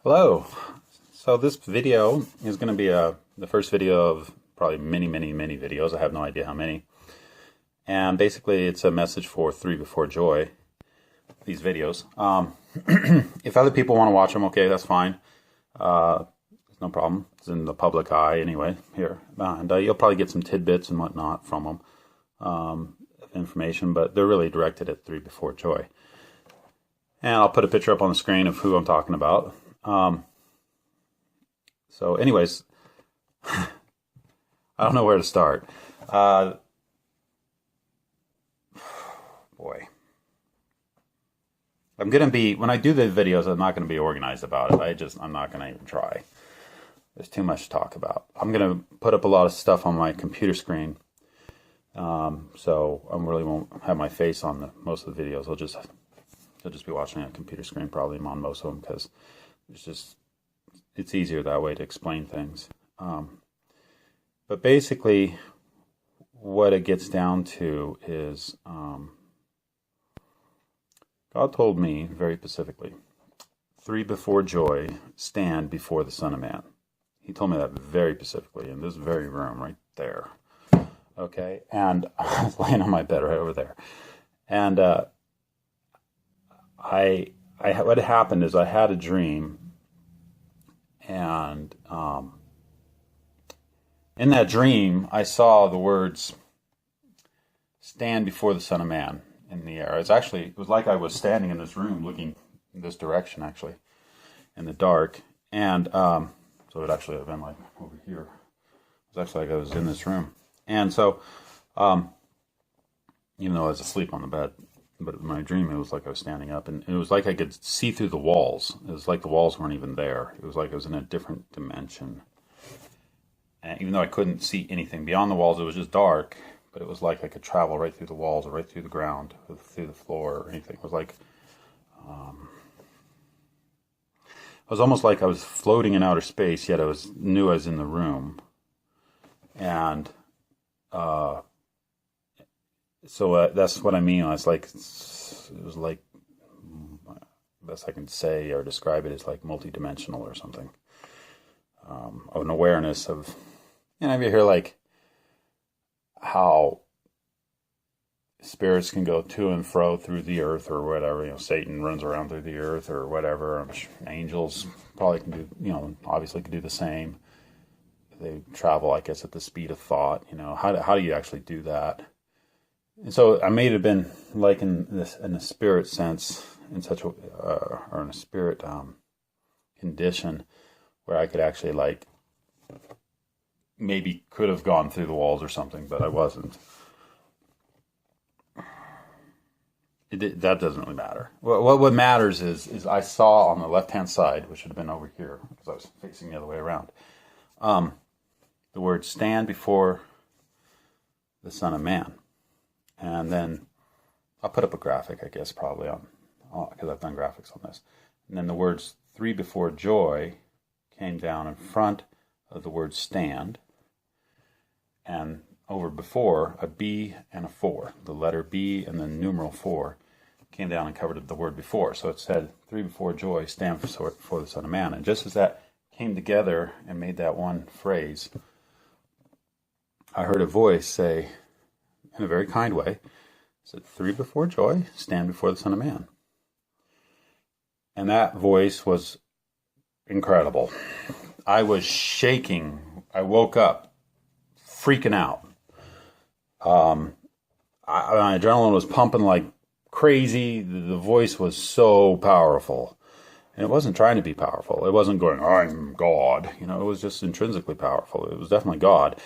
Hello. So this video is going to be the first video of probably many videos. I have no idea how many. And basically it's a message for 3B4JOY, these videos. If other people want to watch them, okay, that's fine. No problem. It's in the public eye anyway here. And you'll probably get some tidbits and whatnot from them, information, but they're really directed at 3B4JOY. And I'll put a picture up on the screen of who I'm talking about. So anyways, I don't know where to start. Boy. I'm going to be, when I do the videos, I'm not going to be organized about it. I'm not going to even try. There's too much to talk about. I'm going to put up a lot of stuff on my computer screen. So I really won't have my face on most of the videos. I'll just be watching a computer screen probably on most of them because it's easier that way to explain things. But basically what it gets down to is God told me very specifically, 3B4JOY, stand before the Son of Man. He told me that very specifically in this very room right there. Okay, and I was laying on my bed right over there. And what happened is I had a dream, and in that dream I saw the words "stand before the Son of Man" in the air. It was like I was standing in this room looking in this direction, actually, in the dark. And so it would actually have been like over here. It was actually like I was in this room. And so even though I was asleep on the bed, but in my dream, it was like I was standing up, and it was like I could see through the walls. It was like the walls weren't even there. It was like I was in a different dimension. And even though I couldn't see anything beyond the walls, it was just dark, but it was like I could travel right through the walls or right through the ground, or through the floor or anything. It was like, it was almost like I was floating in outer space, yet knew I was in the room. And so that's what I mean. It was like, best I can say or describe it as like multidimensional or something. An awareness of, if you hear like how spirits can go to and fro through the earth or whatever, Satan runs around through the earth or whatever. Angels probably can do, obviously can do the same. They travel, I guess, at the speed of thought. How do you actually do that? And so I may have been like in a spirit sense, in such a or in a spirit condition where I could actually maybe could have gone through the walls or something, but I wasn't. That doesn't really matter. What matters is I saw on the left-hand side, which would have been over here because I was facing the other way around, the word "stand before the Son of Man." And then I'll put up a graphic, I guess, probably because I've done graphics on this. And then the words 3B4JOY came down in front of the word stand. And over before, a B and a 4. The letter B and then numeral 4 came down and covered the word before. So it said 3B4JOY, stand for the Son of Man. And just as that came together and made that one phrase, I heard a voice say, in a very kind way, said, 3B4JOY, stand before the Son of Man. And that voice was incredible. I was shaking. I woke up freaking out. My adrenaline was pumping like crazy. The voice was so powerful. And it wasn't trying to be powerful. It wasn't going, "I'm God." It was just intrinsically powerful. It was definitely God.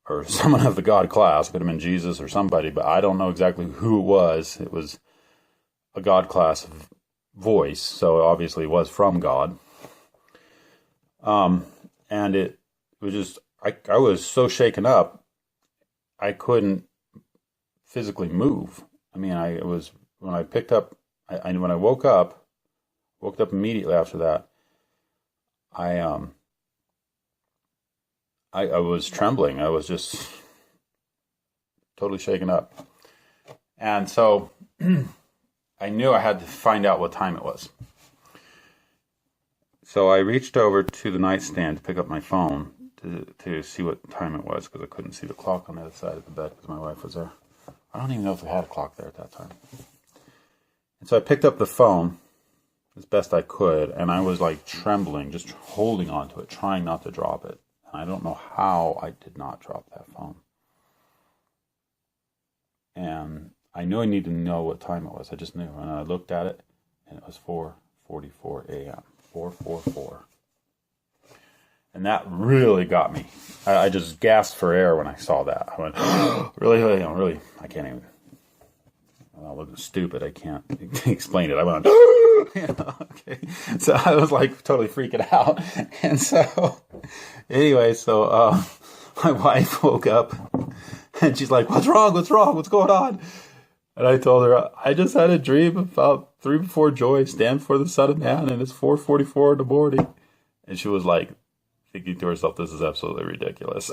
Or someone of the God class. Could have been Jesus or somebody, but I don't know exactly who it was. It was a God class voice, so obviously it was from God. And it was just, I was so shaken up, I couldn't physically move. When I woke up immediately after that, I was trembling. I was just totally shaken up. And so I knew I had to find out what time it was. So I reached over to the nightstand to pick up my phone to see what time it was, because I couldn't see the clock on the other side of the bed because my wife was there. I don't even know if we had a clock there at that time. And so I picked up the phone as best I could, and I was like trembling, just holding on to it, trying not to drop it. And I don't know how I did not drop that phone. And I knew I needed to know what time it was. I just knew. And I looked at it, and it was 4:44 a.m. 4:44. And that really got me. I just gasped for air when I saw that. I went, really, I can't even. I look stupid. I can't explain it. I went, okay. So I was like totally freaking out. And so, anyway, my wife woke up and she's like, what's wrong? What's going on? And I told her, I just had a dream about 3B4JOY, stand before the Son of Man, and it's 4:44 in the morning. And she was like, thinking to herself, this is absolutely ridiculous.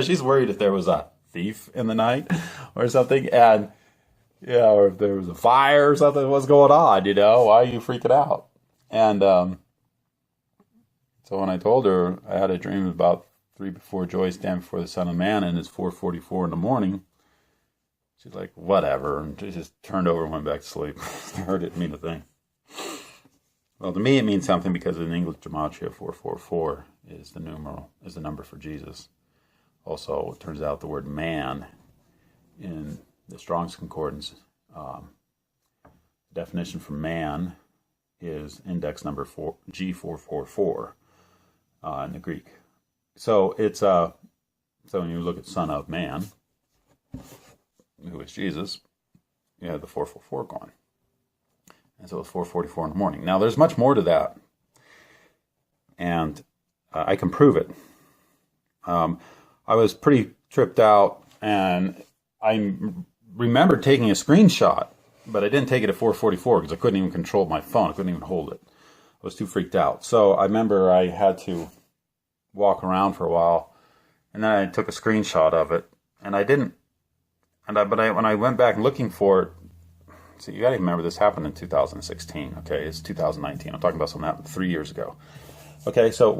She's worried if there was a thief in the night or something, and or if there was a fire or something, what's going on, why are you freaking out? And so when I told her I had a dream about 3B4JOY stand before the Son of Man and it's 4:44 in the morning, she's like, whatever, and she just turned over and went back to sleep. Her didn't mean a thing. Well, to me it means something, because in English gematria 444 is the number for Jesus. Also, it turns out the word man in the Strong's Concordance, definition for man is index number G444 in the Greek. So it's so when you look at Son of Man, who is Jesus, you have the 444 going. And so it's 4:44 in the morning. Now, there's much more to that, and I can prove it. I was pretty tripped out, and I remembered taking a screenshot, but I didn't take it at 4:44 because I couldn't even control my phone. I couldn't even hold it. I was too freaked out. So I remember I had to walk around for a while, and then I took a screenshot of it, and I didn't. When I went back looking for it. So you got to remember this happened in 2016, okay? It's 2019. I'm talking about something that happened 3 years ago. Okay, so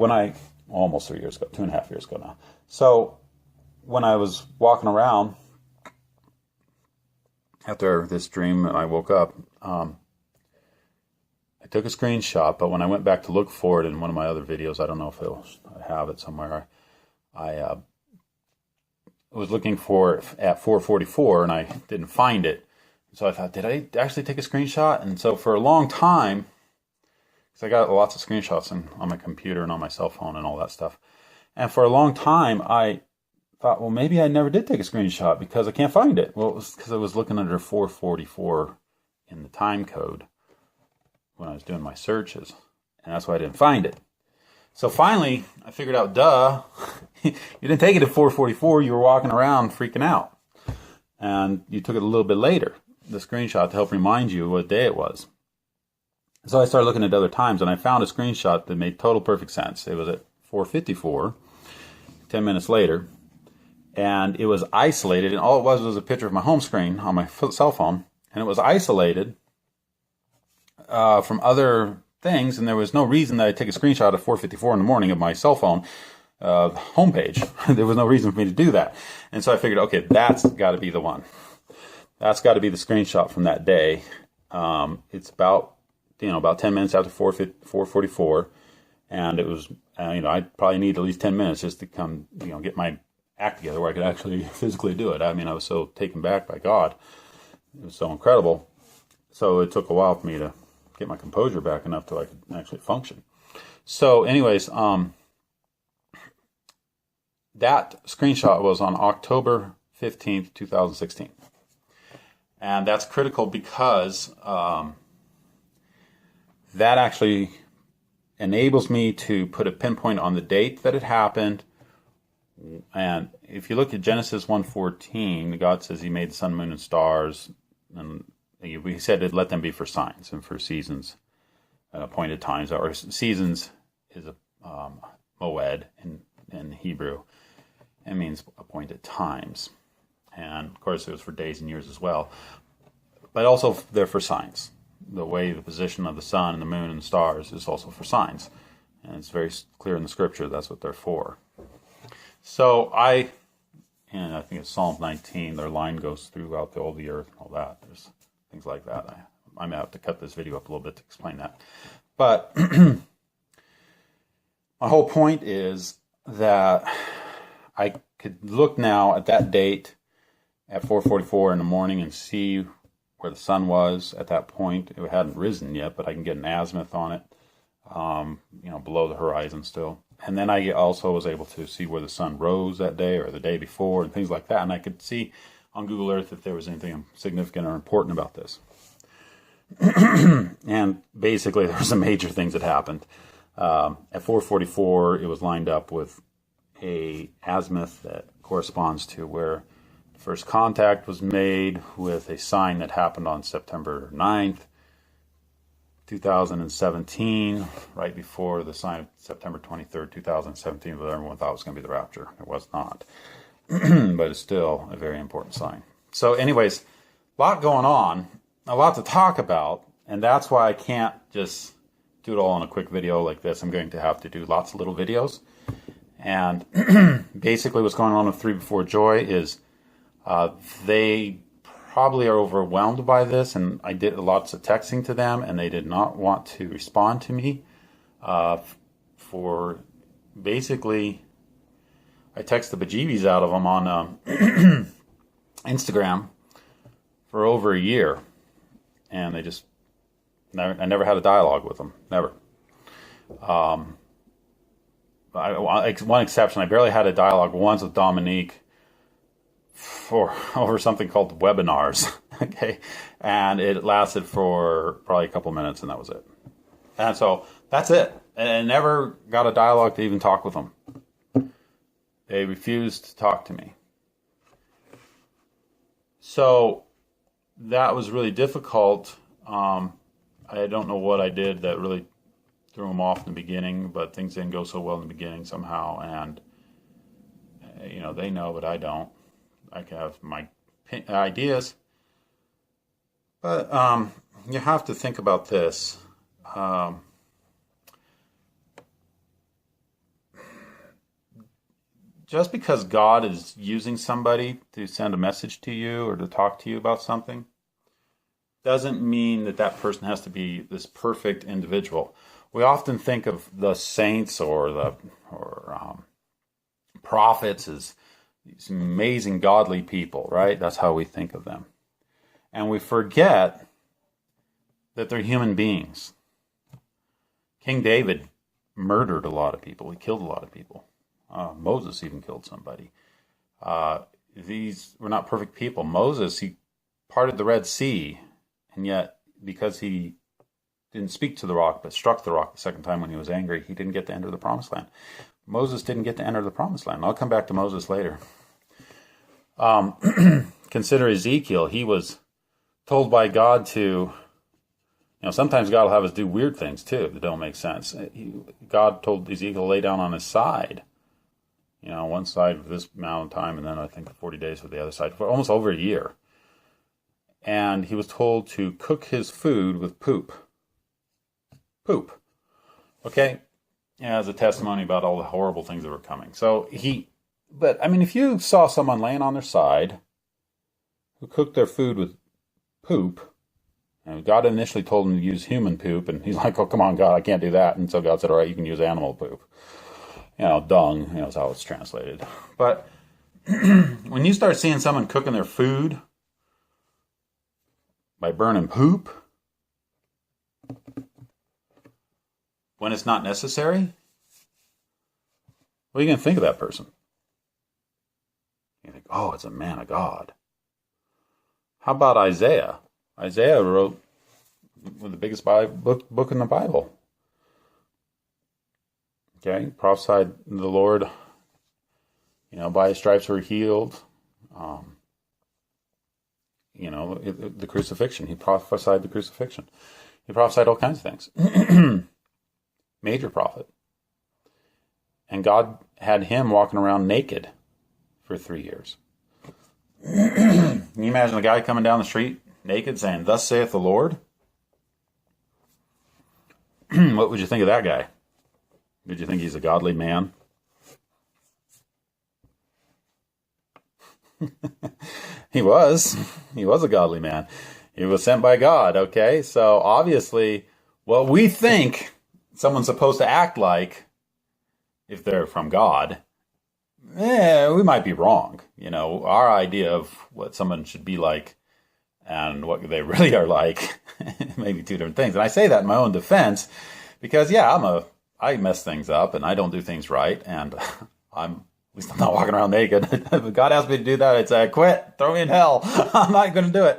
almost 3 years ago, 2.5 years ago now. So when I was walking around after this dream and I woke up, I took a screenshot, but when I went back to look for it in one of my other videos, I don't know if I have it somewhere, I was looking for it at 4:44 and I didn't find it. So I thought, did I actually take a screenshot? And so for a long time, because I got lots of screenshots on my computer and on my cell phone and all that stuff. And for a long time, I thought, well, maybe I never did take a screenshot because I can't find it. Well, it was because I was looking under 444 in the time code when I was doing my searches. And that's why I didn't find it. So finally, I figured out, duh, you didn't take it at 4:44. You were walking around freaking out. And you took it a little bit later, the screenshot, to help remind you what day it was. So I started looking at other times, and I found a screenshot that made total perfect sense. It was at 4:54, 10 minutes later, and it was isolated, and all it was a picture of my home screen on my cell phone, and it was isolated from other things, and there was no reason that I'd take a screenshot at 4:54 in the morning of my cell phone homepage. There was no reason for me to do that. And so I figured, okay, that's got to be the one. That's got to be the screenshot from that day. It's about 10 minutes after 4:44, and it was, I probably need at least 10 minutes just to come, get my act together where I could actually physically do it. I mean, I was so taken back by God. It was so incredible. So it took a while for me to get my composure back enough till I could actually function. So anyways, that screenshot was on October 15th, 2016. And that's critical because that actually enables me to put a pinpoint on the date that it happened. And if you look at Genesis 1:14, God says he made the sun, moon, and stars. And he said to let them be for signs and for seasons, appointed times. Or seasons is a moed in Hebrew. It means appointed times. And, of course, it was for days and years as well. But also they're for signs. the way the position of the sun and the moon and the stars is also for signs. And it's very clear in the scripture that's what they're for. So and I think it's Psalm 19, their line goes throughout all the earth and all that. There's things like that. I may have to cut this video up a little bit to explain that. But my whole point is that I could look now at that date at 4:44 in the morning and see where the sun was at that point. It hadn't risen yet, but I can get an azimuth on it, below the horizon still. And then I also was able to see where the sun rose that day or the day before and things like that. And I could see on Google Earth if there was anything significant or important about this. And basically there were some major things that happened. At 4:44, it was lined up with a azimuth that corresponds to where the first contact was made with a sign that happened on September 9th, 2017, right before the sign of September 23rd, 2017, but everyone thought it was going to be the rapture. It was not. But it's still a very important sign. So anyways, a lot going on, a lot to talk about, and that's why I can't just do it all in a quick video like this. I'm going to have to do lots of little videos. And basically what's going on with 3B4JOY is they probably are overwhelmed by this, and I did lots of texting to them, and they did not want to respond to me for basically, I texted the bejeebies out of them on Instagram for over a year, and they just, I never had a dialogue with them, never. One exception, I barely had a dialogue once with Dominique over something called webinars, okay, and it lasted for probably a couple minutes, and that was it. And so that's it. And I never got a dialogue to even talk with them. They refused to talk to me. So that was really difficult. I don't know what I did that really threw them off in the beginning, but things didn't go so well in the beginning somehow, and they know, but I don't. I can have my ideas, but you have to think about this. Just because God is using somebody to send a message to you or to talk to you about something doesn't mean that that person has to be this perfect individual. We often think of the saints or prophets as these amazing godly people, right? That's how we think of them. And we forget that they're human beings. King David murdered a lot of people. He killed a lot of people. Moses even killed somebody. These were not perfect people. Moses, he parted the Red Sea, and yet because he didn't speak to the rock, but struck the rock the second time when he was angry, he didn't get to enter the promised land. Moses didn't get to enter the promised land. I'll come back to Moses later. Consider Ezekiel. He was told by God to, sometimes God will have us do weird things too that don't make sense. God told Ezekiel to lay down on his side, one side for this amount of time, and then I think 40 days for the other side, for almost over a year. And he was told to cook his food with poop. Poop. Okay? As a testimony about all the horrible things that were coming. But if you saw someone laying on their side who cooked their food with poop, and God initially told him to use human poop, and he's like, oh, come on, God, I can't do that. And so God said, all right, you can use animal poop. Dung, is how it's translated. But when you start seeing someone cooking their food by burning poop, when it's not necessary, what are you going to think of that person? You think, oh, it's a man of God. How about Isaiah? Isaiah wrote the biggest book in the Bible. Okay, prophesied the Lord, by his stripes we're healed. The crucifixion. He prophesied the crucifixion. He prophesied all kinds of things. Major prophet. And God had him walking around naked for 3 years. Can you imagine a guy coming down the street naked saying, thus saith the Lord? What would you think of that guy? Did you think he's a godly man? He was. He was a godly man. He was sent by God, okay? So obviously, what we think someone's supposed to act like, if they're from God, we might be wrong. You know, our idea of what someone should be like and what they really are like may be two different things. And I say that in my own defense because, yeah, I mess things up and I don't do things right, and at least I'm not walking around naked. If God asked me to do that, I'd say, quit, throw me in hell. I'm not going to do it.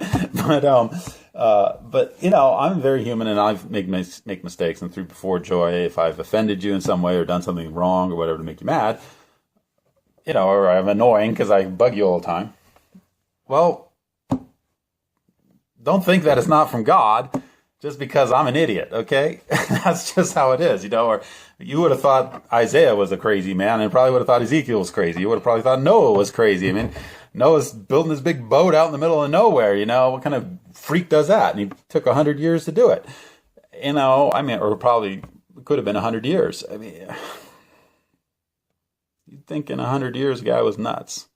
But you know, I'm very human, and I make mistakes. And 3B4JOY, if I've offended you in some way or done something wrong or whatever to make you mad, you know, or I'm annoying because I bug you all the time, well, don't think that it's not from God just because I'm an idiot, okay? That's just how it is, you know. Or you would have thought Isaiah was a crazy man, and probably would have thought Ezekiel was crazy. You would have probably thought Noah was crazy. I mean, Noah's building this big boat out in the middle of nowhere, you know. What kind of freak does that? And he took 100 years to do it. You know, I mean, or probably could have been 100 years. I mean, you'd think in 100 years the guy was nuts.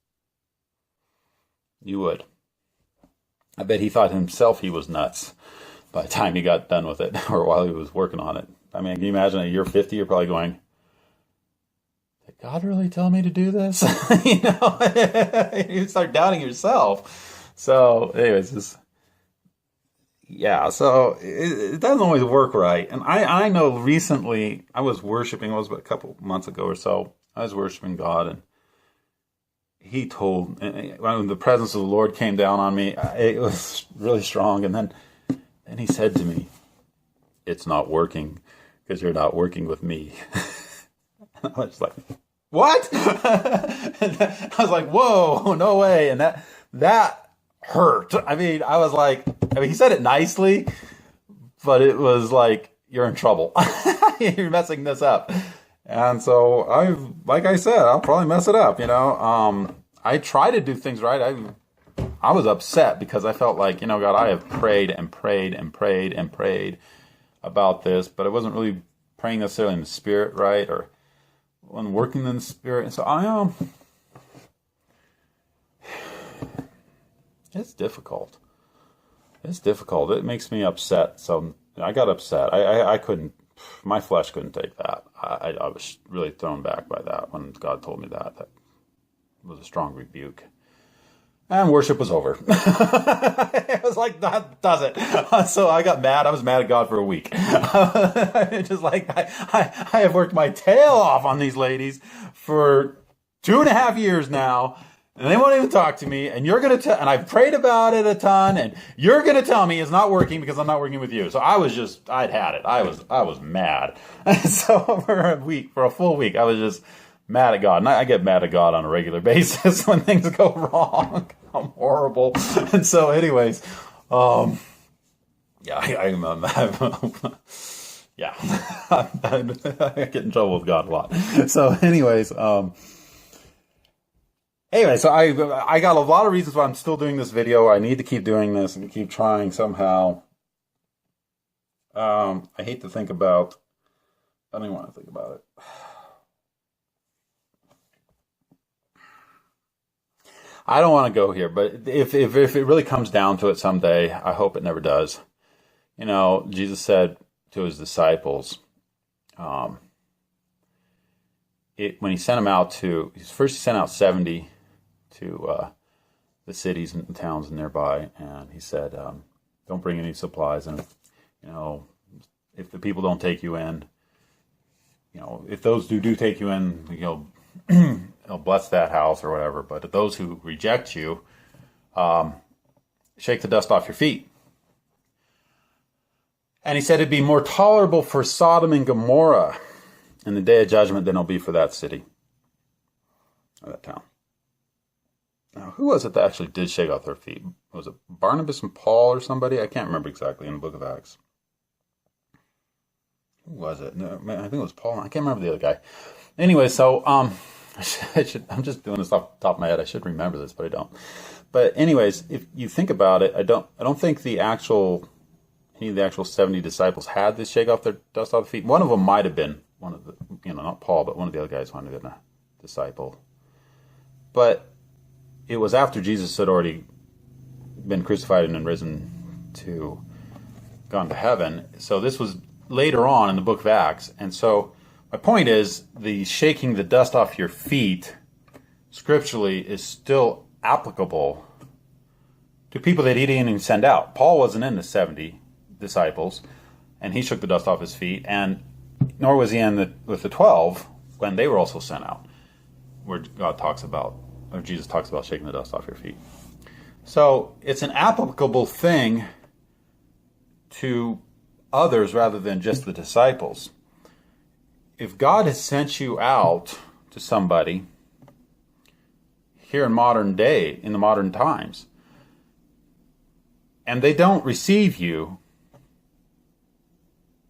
You would. I bet he thought himself he was nuts by the time he got done with it, or while he was working on it. I mean, can you imagine at year 50, you're probably going, did God really tell me to do this? You know, you start doubting yourself. So anyways, so it doesn't always work right. And I know recently I was worshiping, it was a couple months ago or so, I was worshiping God, and he told, when the presence of the Lord came down on me, it was really strong. And then he said to me, it's not working because you're not working with me. I was like, what? I was like, whoa, no way. And that hurt. I mean, he said it nicely, but it was like, you're in trouble. You're messing this up. And so like I said, I'll probably mess it up, you know. I try to do things right. I was upset because I felt like, you know, God, I have prayed and prayed and prayed and prayed about this, but I wasn't really praying necessarily in the Spirit, right? Or when working in the Spirit. And so it's difficult. It's difficult. It makes me upset. So I got upset. I couldn't, my flesh couldn't take that. I was really thrown back by that when God told me that. That was a strong rebuke. And worship was over. It was like, that does it. So I got mad. I was mad at God for a week. Just like, I have worked my tail off on these ladies for 2.5 years now, and they won't even talk to me, and you're going to tell, and I've prayed about it a ton, and you're going to tell me it's not working because I'm not working with you. So I'd had it. I was mad. And so for a full week, I was just mad at God. And I get mad at God on a regular basis when things go wrong. I'm horrible. And so anyways, I get in trouble with God a lot. So anyways, so I got a lot of reasons why I'm still doing this video. I need to keep doing this and keep trying somehow. I hate to think about, I don't even want to think about it. I don't want to go here, but if it really comes down to it someday, I hope it never does. You know, Jesus said to his disciples, when he sent them out he sent out 70 to the cities and towns nearby, and he said, don't bring any supplies, and you know, if the people don't take you in, you know, if those who do take you in, you know, he'll bless that house or whatever. But those who reject you, shake the dust off your feet. And he said it'd be more tolerable for Sodom and Gomorrah in the day of judgment than it'll be for that city or that town. Now, who was it that actually did shake off their feet? Was it Barnabas and Paul or somebody? I can't remember exactly in the book of Acts. Who was it? No, I think it was Paul. I can't remember the other guy. Anyway, so I'm just doing this off the top of my head. I should remember this, but I don't. But anyways, if you think about it, I don't think the actual any of the actual 70 disciples had to shake off their dust off their feet. One of them might have been one of the, not Paul, but one of the other guys might have been a disciple. But it was after Jesus had already been crucified and then risen to gone to heaven. So this was later on in the book of Acts. And so my point is, the shaking the dust off your feet scripturally is still applicable to people that he didn't even send out. Paul wasn't in the 70 disciples, and he shook the dust off his feet, and nor was he in with the 12 when they were also sent out, where Jesus talks about shaking the dust off your feet. So it's an applicable thing to others rather than just the disciples. If God has sent you out to somebody here in the modern times, and they don't receive you,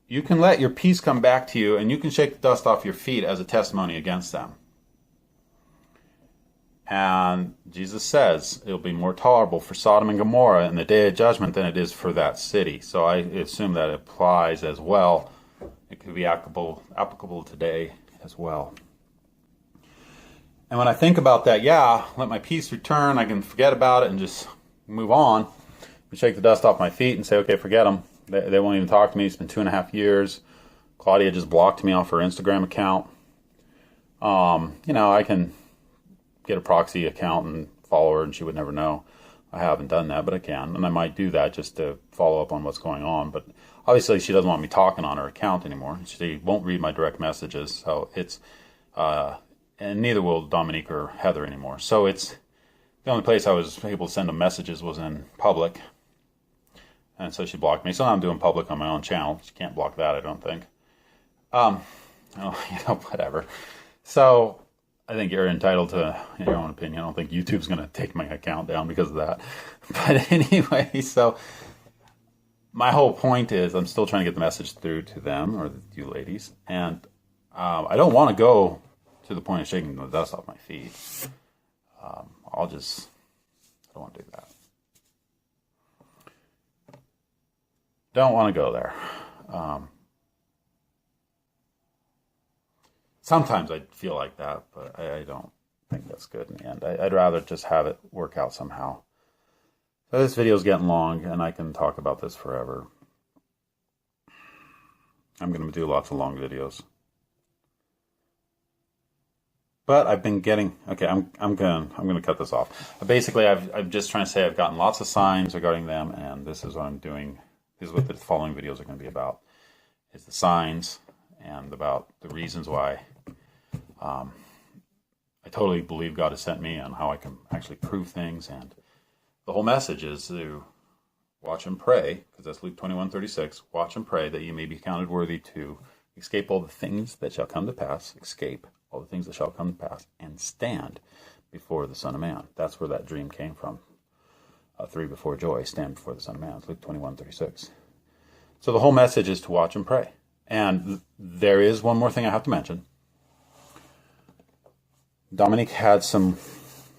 you can let your peace come back to you, and you can shake the dust off your feet as a testimony against them. And Jesus says it'll be more tolerable for Sodom and Gomorrah in the day of judgment than it is for that city. So I assume that applies as well. It could be applicable today as well. And when I think about that, let my peace return. I can forget about it and just move on. And shake the dust off my feet and say, okay, forget them. They won't even talk to me. It's been 2.5 years. Claudia just blocked me off her Instagram account. I can get a proxy account and follow her, and she would never know. I haven't done that, but I can, and I might do that just to follow up on what's going on. But obviously, she doesn't want me talking on her account anymore. She won't read my direct messages, so it's and neither will Dominique or Heather anymore. So it's the only place I was able to send them messages was in public, and so she blocked me. So now I'm doing public on my own channel. She can't block that, I don't think. Whatever. So I think you're entitled to your own opinion. I don't think YouTube's going to take my account down because of that. But anyway, so my whole point is I'm still trying to get the message through to them, or you ladies. And I don't want to go to the point of shaking the dust off my feet. I don't want to do that. Don't want to go there. Sometimes I feel like that, but I don't think that's good in the end. I'd rather just have it work out somehow. So this video is getting long, and I can talk about this forever. I'm going to do lots of long videos. But I've been getting, okay, I'm going to cut this off. Basically, I'm just trying to say I've gotten lots of signs regarding them, and this is what I'm doing. This is what the following videos are going to be about. It's the signs and about the reasons why I totally believe God has sent me, and how I can actually prove things. And the whole message is to watch and pray, because that's Luke 21:36. Watch and pray that you may be counted worthy to escape all the things that shall come to pass. Escape all the things that shall come to pass, and stand before the Son of Man. That's where that dream came from. 3B4JOY, stand before the Son of Man. It's Luke 21:36. So the whole message is to watch and pray. And there is one more thing I have to mention. Dominique had some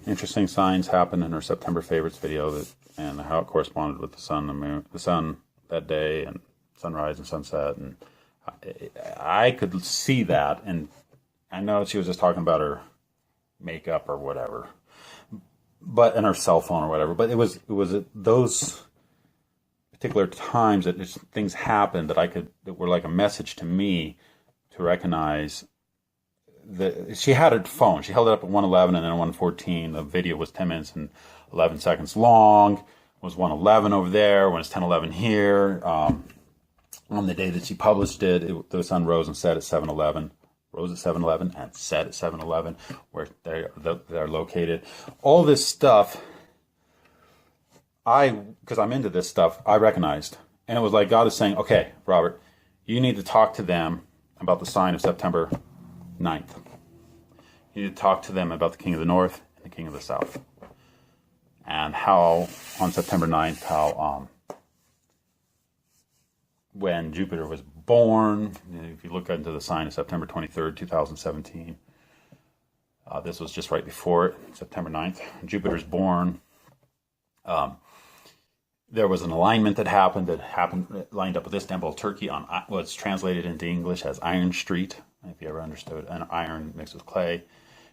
interesting signs happen in her September favorites video, and how it corresponded with the sun, the sun that day, and sunrise and sunset. And I could see that, and I know she was just talking about her makeup or whatever, but and her cell phone or whatever. But it was at those particular times that things happened that were like a message to me to recognize that she had her phone. She held it up at 1:11 and then 1:14. The video was 10 minutes and 11 seconds long. It was 1:11 over there when it's 10:11 here. On the day that she published it, the sun rose and set at 7:11. Rose at 7:11 and set at 7:11, where they're located. All this stuff, because I'm into this stuff, I recognized. And it was like God is saying, okay, Robert, you need to talk to them about the sign of September 9th. You need to talk to them about the King of the North and the King of the South. And how, on September 9th, how when Jupiter was born, if you look into the sign of September 23rd, 2017, this was just right before it, September 9th. Jupiter's born. there was an alignment that happened lined up with Istanbul, Turkey on what's translated into English as Iron Street. If you ever understood an iron mixed with clay. It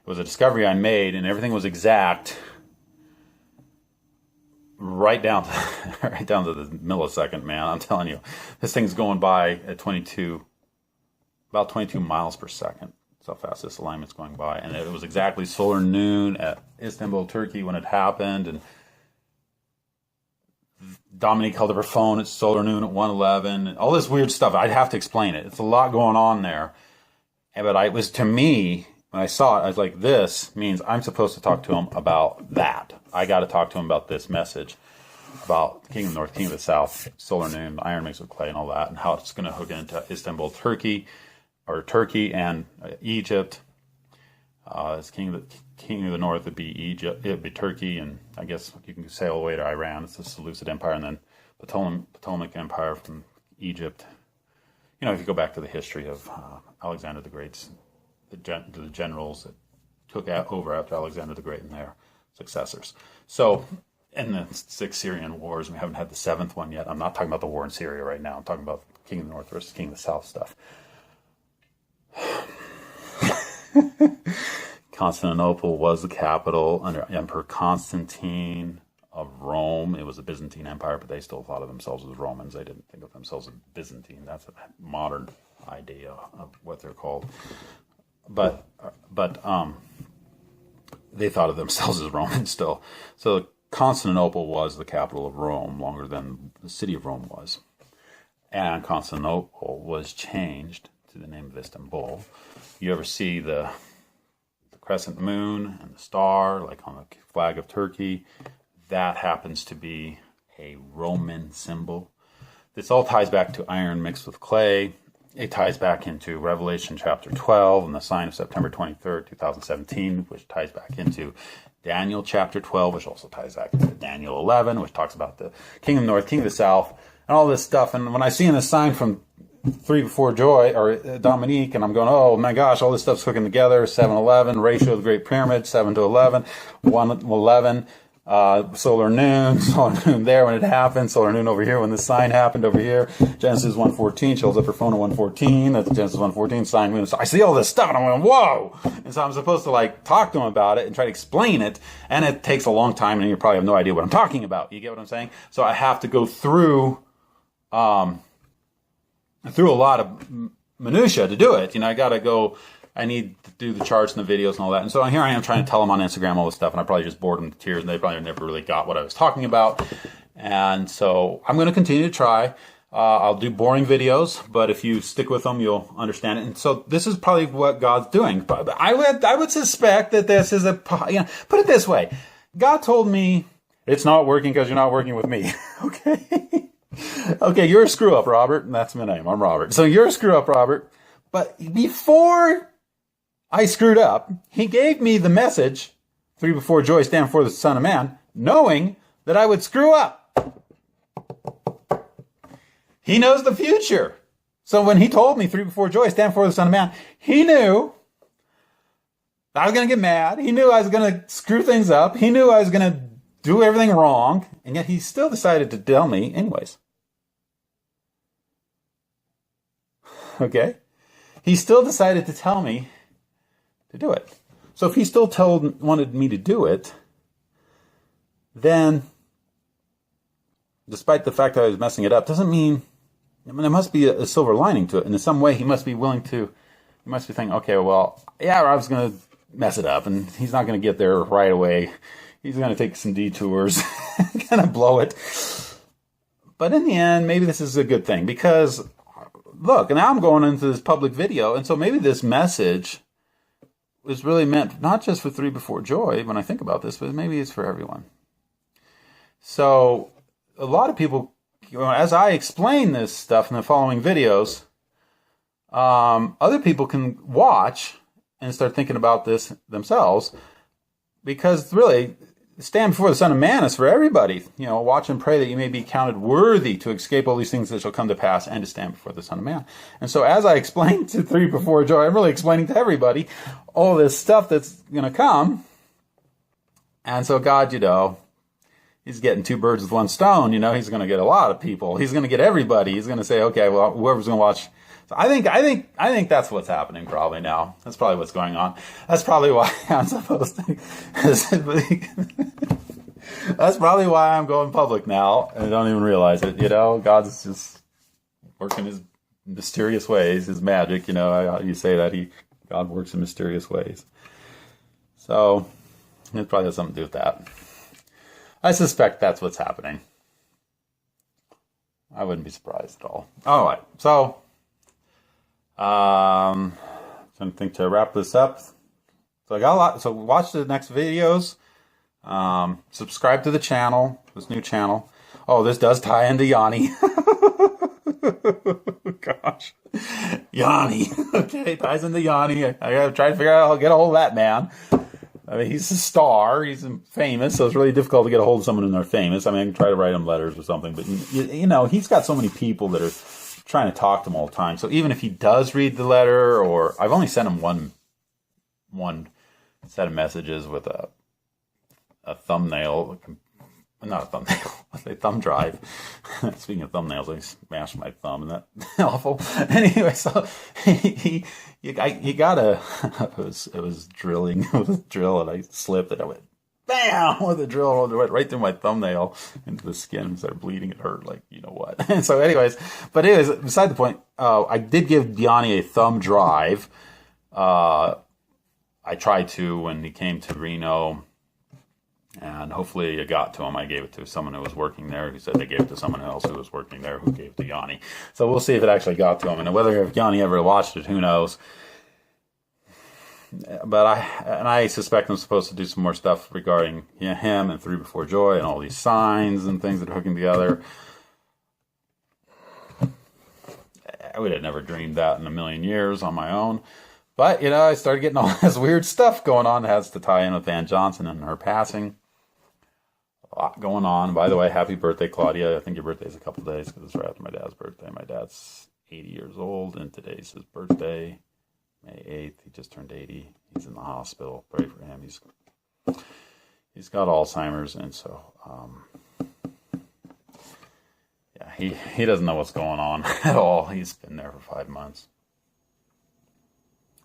was a discovery I made, and everything was exact right down to, right down to the millisecond, man. I'm telling you, this thing's going by at about 22 miles per second. That's how fast this alignment's going by. And it was exactly solar noon at Istanbul, Turkey when it happened. And Dominique called up her phone. It's solar noon at 1:11. And all this weird stuff. I'd have to explain it. It's a lot going on there. But it was, to me, when I saw it, I was like, this means I'm supposed to talk to him about that. I got to talk to him about this message about the King of the North, King of the South, solar noon, iron mixed with clay and all that, and how it's going to hook into Istanbul, Turkey, or Turkey and Egypt. As King of the North would be Egypt, it'd be Turkey, and I guess you can sail all the way to Iran. It's the Seleucid Empire, and then Ptolemaic Empire from Egypt. You know, if you go back to the history of Alexander the Great's, the generals that took over after Alexander the Great and their successors. So, in the 6 Syrian wars, we haven't had the 7th one yet. I'm not talking about the war in Syria right now. I'm talking about King of the North versus King of the South stuff. Constantinople was the capital under Emperor Constantine of Rome. It was a Byzantine empire, but they still thought of themselves as Romans. They didn't think of themselves as Byzantine. That's a modern idea of what they're called. But they thought of themselves as Romans still. So Constantinople was the capital of Rome longer than the city of Rome was. And Constantinople was changed to the name of Istanbul. You ever see the crescent moon and the star, like on the flag of Turkey? That happens to be a Roman symbol. This all ties back to iron mixed with clay. It ties back into Revelation chapter 12 and the sign of September 23rd, 2017, which ties back into Daniel chapter 12, which also ties back into Daniel 11, which talks about the King of the North, King of the South, and all this stuff. And when I see in the sign from 3B4JOY, or Dominique, and I'm going, oh my gosh, all this stuff's hooking together, 7-11, ratio of the Great Pyramid, 7-11, 1-11, solar noon there when it happened, solar noon over here when the sign happened over here, Genesis 1:14, shows up her phone at 1:14, that's Genesis 1:14, sign moon. So I see all this stuff, and I'm going, whoa! And so I'm supposed to like talk to him about it and try to explain it, and it takes a long time, and you probably have no idea what I'm talking about. You get what I'm saying? So I have to go through a lot of minutia to do it. You know, I need to do the charts and the videos and all that. And so here I am trying to tell them on Instagram all this stuff, and I probably just bored them to tears, and they probably never really got what I was talking about. And so I'm going to continue to try. I'll do boring videos, but if you stick with them, you'll understand it. And so this is probably what God's doing. But I would suspect that this is put it this way. God told me it's not working because you're not working with me. Okay? Okay, you're a screw-up, Robert. And that's my name. I'm Robert. So you're a screw-up, Robert. But before I screwed up, he gave me the message, 3B4JOY, stand for the Son of Man, knowing that I would screw up. He knows the future. So when he told me 3B4JOY, stand for the Son of Man, he knew I was going to get mad. He knew I was going to screw things up. He knew I was going to do everything wrong. And yet he still decided to tell me anyways. Okay? He still decided to tell me to do it. So if he still wanted me to do it, then despite the fact that I was messing it up, doesn't mean, there must be a silver lining to it. And in some way, he must be thinking, okay, well, yeah, Rob's going to mess it up, and he's not going to get there right away. He's going to take some detours, kind of blow it. But in the end, maybe this is a good thing, because look, now I'm going into this public video, and so maybe this message is really meant not just for 3B4JOY when I think about this, but maybe it's for everyone. So a lot of people, as I explain this stuff in the following videos, other people can watch and start thinking about this themselves, because really, stand before the Son of Man is for everybody. You know, watch and pray that you may be counted worthy to escape all these things that shall come to pass and to stand before the Son of Man. And so as I explained to 3B4JOY, I'm really explaining to everybody all this stuff that's going to come. And so God, he's getting two birds with one stone. You know, he's going to get a lot of people. He's going to get everybody. He's going to say, okay, well, whoever's going to watch. So I think that's what's happening probably now. That's probably what's going on. That's probably why I'm supposed to. That's probably why I'm going public now, and I don't even realize it. You know, God's just working His mysterious ways, His magic. You know, you say that God works in mysterious ways. So it probably has something to do with that. I suspect that's what's happening. I wouldn't be surprised at all. All right, so trying to think to wrap this up. So I got a lot. So watch the next videos. Subscribe to the channel, this new channel. Oh, this does tie into Yanni. Gosh, Yanni. Okay, ties into Yanni. I gotta try to figure out how to get a hold of that man. I mean, he's a star. He's famous, so it's really difficult to get a hold of someone when they're famous. I mean, I can try to write him letters or something, but you know, he's got so many people that are trying to talk to him all the time. So even if he does read the letter, or I've only sent him one set of messages with a thumbnail, not a thumbnail, a thumb drive. Speaking of thumbnails, I smashed my thumb, and that's awful. Anyway, so he got a, it was drilling with a drill, and I slipped, and I went bam with a drill, and it went right through my thumbnail into the skin, and started bleeding. It hurt like you know what. And so, anyways, beside the point. I did give Yanni a thumb drive. I tried to when he came to Reno. And hopefully it got to him. I gave it to someone who was working there who said they gave it to someone else who was working there who gave it to Yanni. So we'll see if it actually got to him. And whether if Yanni ever watched it, who knows. But I suspect I'm supposed to do some more stuff regarding him and 3B4JOY and all these signs and things that are hooking together. I would have never dreamed that in a million years on my own. But, you know, I started getting all this weird stuff going on that has to tie in with Van Johnson and her passing. A lot going on. By the way, happy birthday, Claudia. I think your birthday's a couple days because it's right after my dad's birthday. My dad's 80 years old, and today's his birthday, May 8th. He just turned 80. He's in the hospital. Pray for him. He's got Alzheimer's, and so, yeah, he doesn't know what's going on at all. He's been there for 5 months.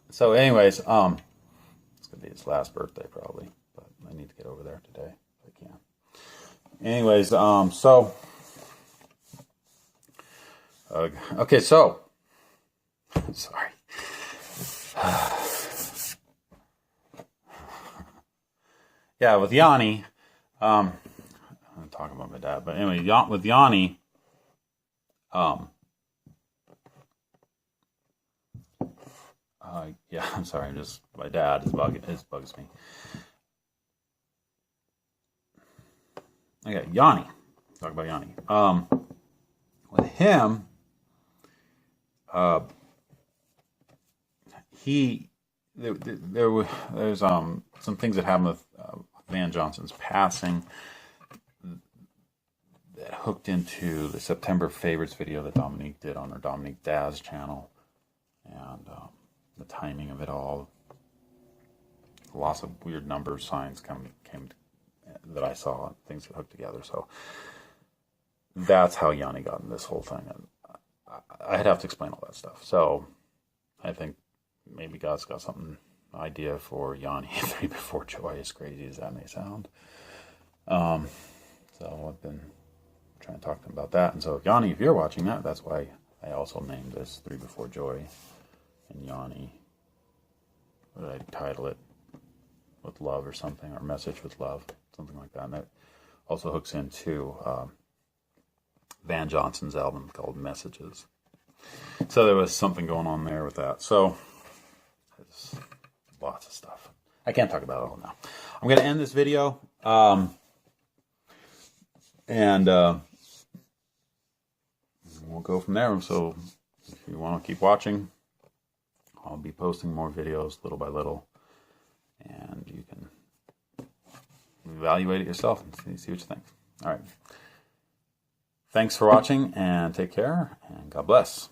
So anyways, it's going to be his last birthday probably, but I need to get over there today if I can. Anyways, so, okay, so, sorry. Yeah, with Yanni, I'm talking about my dad, but anyway, with Yanni, yeah, I'm sorry, just my dad bugs me. Okay, Yanni. Talk about Yanni. With him, there's some things that happened with Van Johnson's passing that hooked into the September Favorites video that Dominique did on her Dominique Daz channel, and the timing of it all. Lots of weird number signs came that I saw, things that hooked together. So that's how Yanni got in this whole thing, and I'd have to explain all that stuff. So I think maybe God's got something idea for Yanni 3B4JOY, as crazy as that may sound. So I've been trying to talk to him about that. And so Yanni, if you're watching that, that's why I also named this 3B4JOY and Yanni. What did I title it? With love or something, or message with love, something like that. And that also hooks into Van Johnson's album called Messages. So there was something going on there with that. So there's lots of stuff. I can't talk about it all now. I'm going to end this video. And we'll go from there. So if you want to keep watching, I'll be posting more videos little by little. And you can evaluate it yourself and see what you think. All right. Thanks for watching, and take care, and God bless.